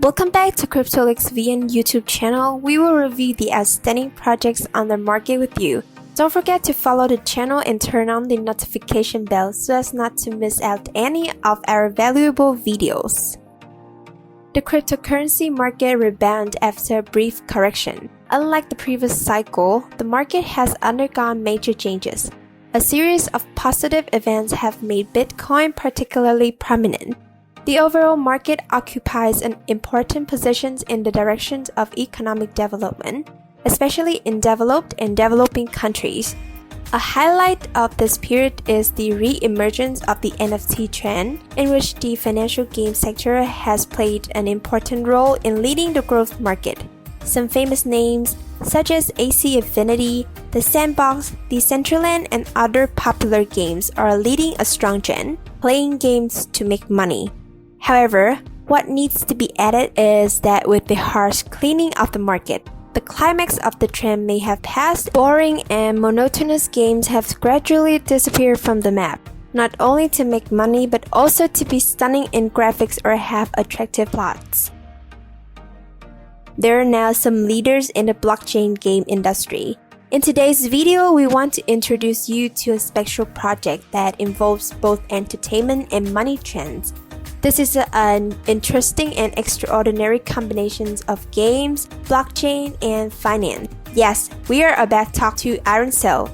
Welcome back to Cryptoleakvn YouTube channel. We will review the outstanding projects on the market with you. Don't forget to follow the channel and turn on the notification bell so as not to miss out any of our valuable videos. The cryptocurrency market rebounded after a brief correction. Unlike the previous cycle, the market has undergone major changes. A series of positive events have made Bitcoin particularly prominent. The overall market occupies an important position in the direction of economic development, especially in developed and developing countries. A highlight of this period is the re-emergence of the NFT trend, in which the financial game sector has played an important role in leading the growth market. Some famous names, such as AC Infinity, The Sandbox, Decentraland, and other popular games are leading a strong trend, playing games to make money. However, what needs to be added is that with the harsh cleaning of the market, the climax of the trend may have passed. Boring and monotonous games have gradually disappeared from the map, not only to make money but also to be stunning in graphics or have attractive plots. There are now some leaders in the blockchain game industry. In today's video, we want to introduce you to a special project that involves both entertainment and money trends. This is an interesting and extraordinary combination of games, blockchain, and finance. Yes, we are about to talk to Ironcell.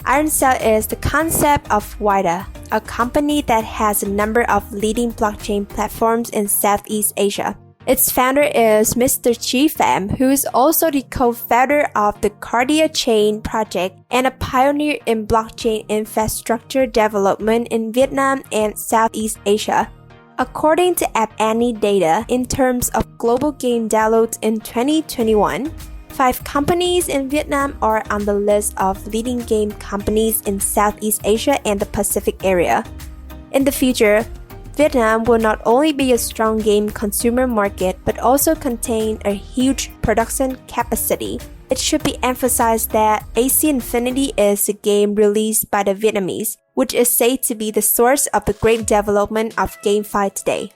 Ironcell is the concept of Whydah, a company that has a number of leading blockchain platforms in Southeast Asia. Its founder is Mr. Pham, who is also the co-founder of the Kardiachain project and a pioneer in blockchain infrastructure development in Vietnam and Southeast Asia. According to App Annie data, in terms of global game downloads in 2021, 5 companies in Vietnam are on the list of leading game companies in Southeast Asia and the Pacific area. In the future, Vietnam will not only be a strong game consumer market but also contain a huge production capacity. It should be emphasized that AC Infinity is a game released by the Vietnamese, which is said to be the source of the great development of gamefi today.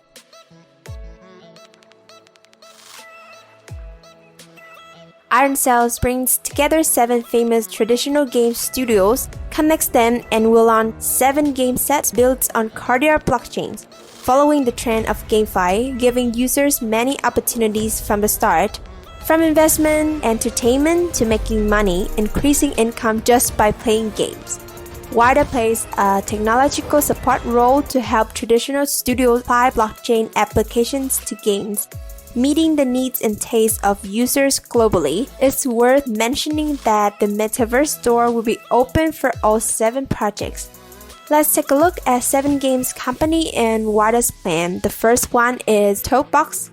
Ironcell brings together 7 famous traditional game studios, connects them, and will launch 7 game sets built on Kardia blockchains, following the trend of gamefi, giving users many opportunities from the start, from investment, entertainment, to making money, increasing income just by playing games. Whydah plays a technological support role to help traditional studios apply blockchain applications to games, meeting the needs and tastes of users globally. It's worth mentioning that the Metaverse store will be open for all 7 projects. Let's take a look at 7 games company and Whydah's plan. The first one is Topbox.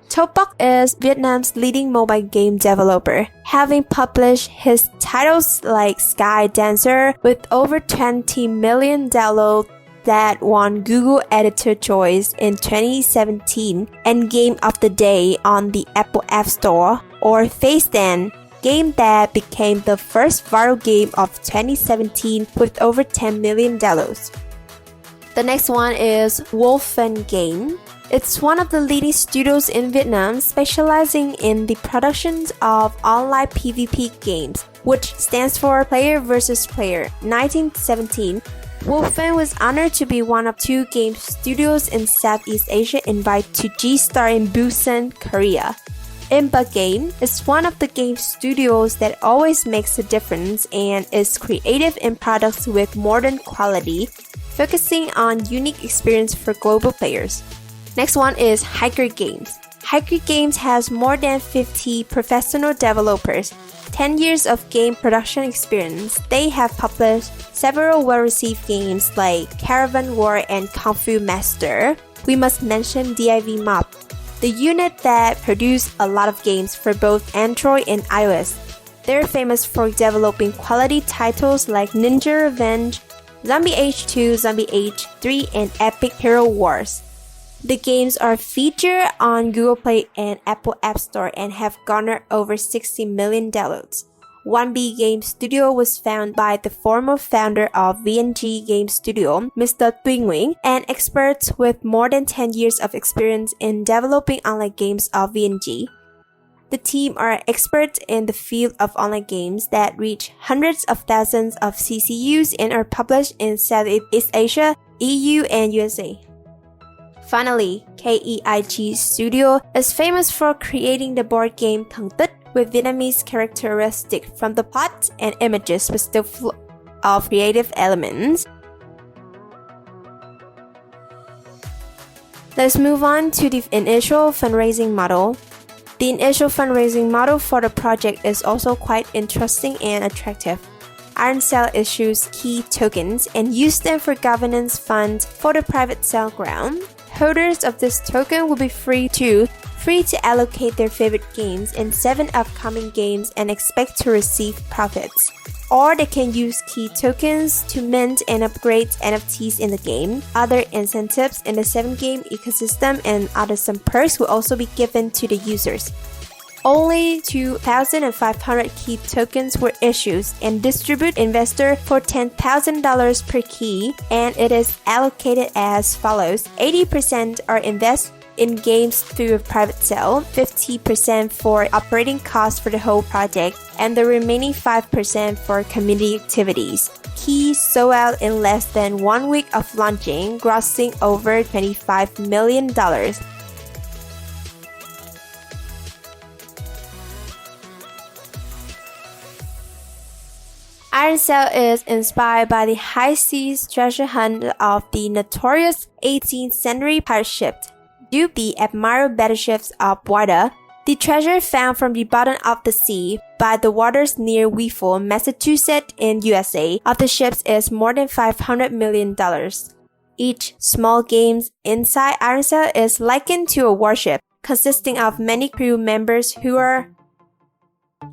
Topbox is Vietnam's leading mobile game developer, having published his titles like Sky Dancer with over 20 million downloads that won Google Editor Choice in 2017 and Game of the Day on the Apple App Store, or Face Dance, game that became the first viral game of 2017 with over 10 million downloads. The next one is Wolffun Game. It's one of the leading studios in Vietnam specializing in the productions of online PvP games, which stands for Player vs. Player. 1917, Wolffun was honored to be one of 2 game studios in Southeast Asia invited to G-Star in Busan, Korea. Imba Game is one of the game studios that always makes a difference and is creative in products with modern quality, focusing on unique experience for global players. Next one is Hiker Games. Hiker Games has more than 50 professional developers, 10 years of game production experience. They have published several well-received games like Caravan War and Kung Fu Master. We must mention Div Mob, the unit that produced a lot of games for both Android and iOS. They're famous for developing quality titles like Ninja Revenge, Zombie Age 2, Zombie Age 3, and Epic Hero Wars. The games are featured on Google Play and Apple App Store and have garnered over 60 million downloads. 1B Game Studio was founded by the former founder of VNG Game Studio, Mr. Tuy Nguyen, and experts with more than 10 years of experience in developing online games of VNG. The team are experts in the field of online games that reach hundreds of thousands of CCUs and are published in Southeast Asia, EU, and USA. Finally, KEIG Studio is famous for creating the board game Thăng Tích with Vietnamese characteristics from the plot and images but still full of creative elements. Let's move on to the initial fundraising model. The initial fundraising model for the project is also quite interesting and attractive. Ironcell issues key tokens and use them for governance funds for the private sale ground. Holders of this token will be free to allocate their favorite games in 7 upcoming games and expect to receive profits. Or they can use key tokens to mint and upgrade NFTs in the game. Other incentives in the 7-game ecosystem and some perks will also be given to the users. Only 2,500 key tokens were issued and distributed investor for $10,000 per key, and it is allocated as follows. 80% are invested in games through a private sale, 50% for operating costs for the whole project, and the remaining 5% for community activities. Keys sold out in less than 1 week of launching, grossing over $25 million. Ironcell is inspired by the high seas treasure hunt of the notorious 18th century pirate ship. Due to the admired battleships of Whydah, the treasure found from the bottom of the sea by the waters near Wolffun, Massachusetts in USA of the ships is more than $500 million. Each small game inside Ironcell is likened to a warship, consisting of many crew members who are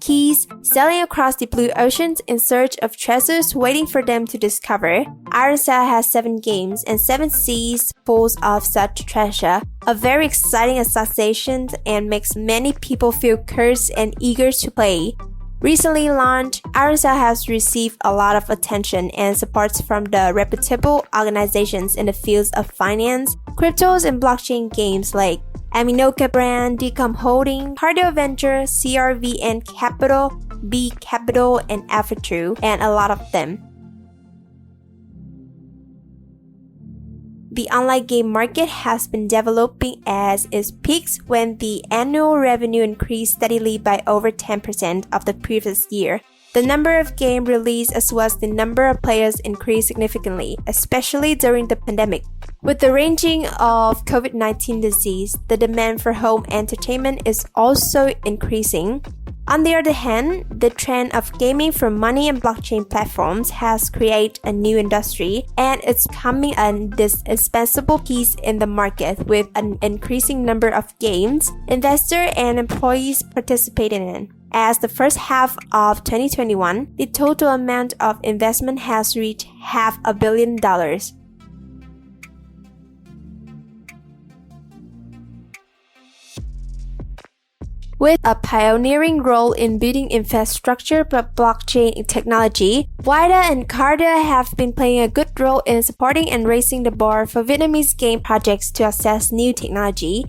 keys sailing across the blue oceans in search of treasures waiting for them to discover. Ironcell has 7 games and 7 seas full of such treasure, a very exciting association and makes many people feel curious and eager to play. Recently launched, Ironcell has received a lot of attention and support from the reputable organizations in the fields of finance, cryptos, and blockchain games like Aminoca Brand, Decom Holding, Kardia Venture, CRVN Capital, B Capital, and Alpha True, and a lot of them. The online game market has been developing as its peaks when the annual revenue increased steadily by over 10% of the previous year. The number of game released as well as the number of players increased significantly, especially during the pandemic. With the raging of COVID-19 disease, the demand for home entertainment is also increasing. On the other hand, the trend of gaming for money and blockchain platforms has created a new industry, and it's becoming an indispensable piece in the market with an increasing number of games, investors, and employees participating in. As the first half of 2021, the total amount of investment has reached $500 million. With a pioneering role in building infrastructure for blockchain technology, Whydah and Kardia have been playing a good role in supporting and raising the bar for Vietnamese game projects to access new technology.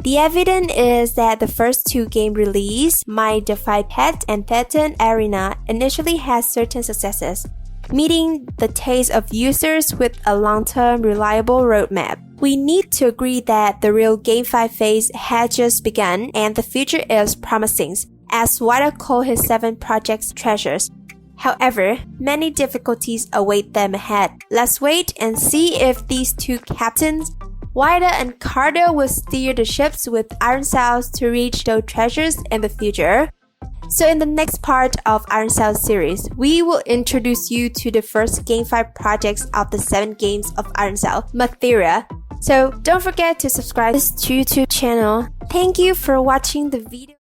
The evidence is that the first 2 game releases, My DeFi Pet and Pattern Arena, initially had certain successes, meeting the taste of users with a long-term, reliable roadmap. We need to agree that the real gamefi phase had just begun and the future is promising, as Whydah called his 7 projects treasures. However, many difficulties await them ahead. Let's wait and see if these 2 captains, Whydah and Kardia, will steer the ships with Ironcell to reach those treasures in the future. So in the next part of Ironcell series, we will introduce you to the first GameFi projects of the 7 games of Ironcell, Materia. So don't forget to subscribe to this YouTube channel. Thank you for watching the video.